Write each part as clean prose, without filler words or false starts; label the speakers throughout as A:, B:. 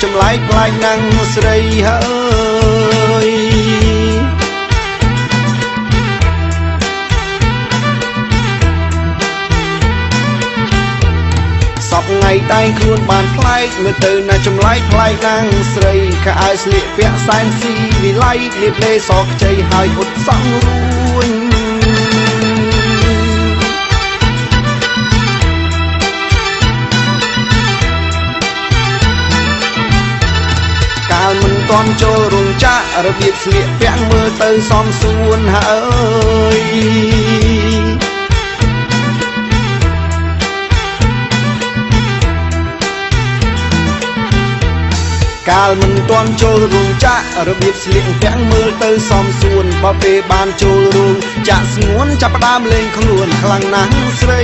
A: ចម្លែកប្លែកណាំងស្រីហើយសពថ្ងៃតែងខ្លួនបានប្លែកមើលទៅណាចម្លែកប្លែកណាំងស្រីខោអាវស្លៀកពាក់សែនស៊ីវិល័យលាបលេសខ្ចីហើយអ៊ុតសង់រួញកាលមិនទាន់ចូលរោងចក្ររបៀបស្លៀកពាក់មើលទៅសមសួនហើយកាលមិនទាន់ចូលរោងចក្ររបៀបស្លៀកពាក់មើលទៅសមសួនបើពេលបានចូលរោងចក្រស្ងួនចាប់ផ្ដើមលេងខ្លួនខ្លាំងណាស់ស្រី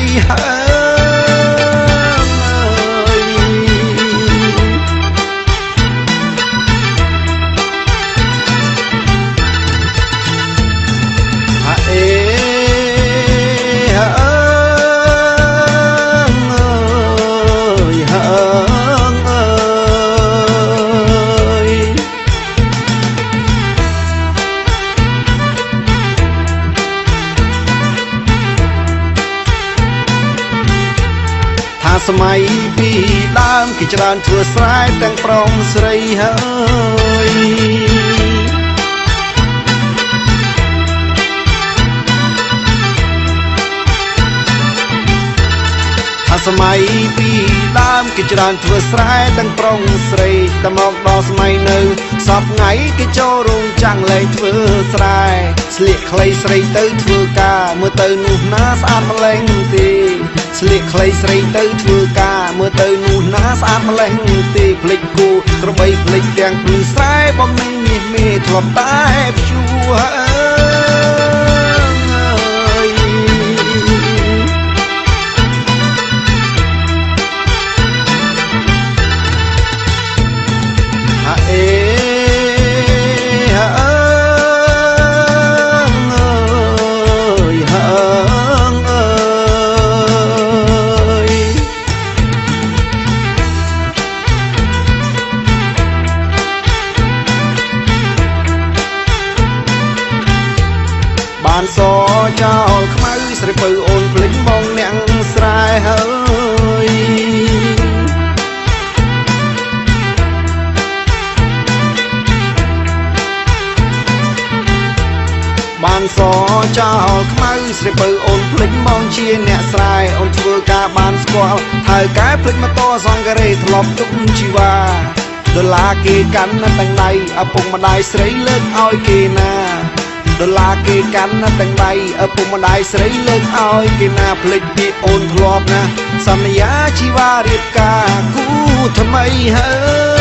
A: សម័យពីដើមគេច្រើនធ្វើស្រែទាំងប្រុសស្រីហើយសម័យពីដើមគេច្រើនធ្វើស្រែទាំងប្រុសស្រីតែមកដល់សម័យនៅសពថ្ងៃគេចូលរោងចក្រលែងធ្វើស្រែស្លៀកខ្លីស្រីទៅធ្វើការមើលទៅនោះណាស្អាតម្លេះទេស្លៀកខ្លីស្រីទៅធ្វើការមើលទៅនោះណាស្អាតម្លេះទេភ្លេចគូក្របីភ្លេចទាំងភ្លឺស្រែបំពេញមាសមេធ្លាប់តែព្យួបានសចោលខ្មៅស្រីពៅអូនភ្លេចបងអ្នកស្រែហើយបានសចោលខ្មៅស្រីពៅអូនភ្លេចបងជាអ្នកស្រែអូនធ្វើការបានស្គាល់ហើយកែភ្លេចម៉ូតូសង្ការេធ្លាប់ទុកជីវ៉ាដុល្លារគេកាន់ទាំងដៃឪពុកម្ដាយស្រីលើកឲ្យគេណាដុល្លារគេកាន់ទាំងដៃឪពុកម្ដាយស្រីលើកឲ្យគេណាភ្លេចពីអូនធ្លាប់ណាសន្យាជីវ៉ារៀបការគូថ្មីហើយ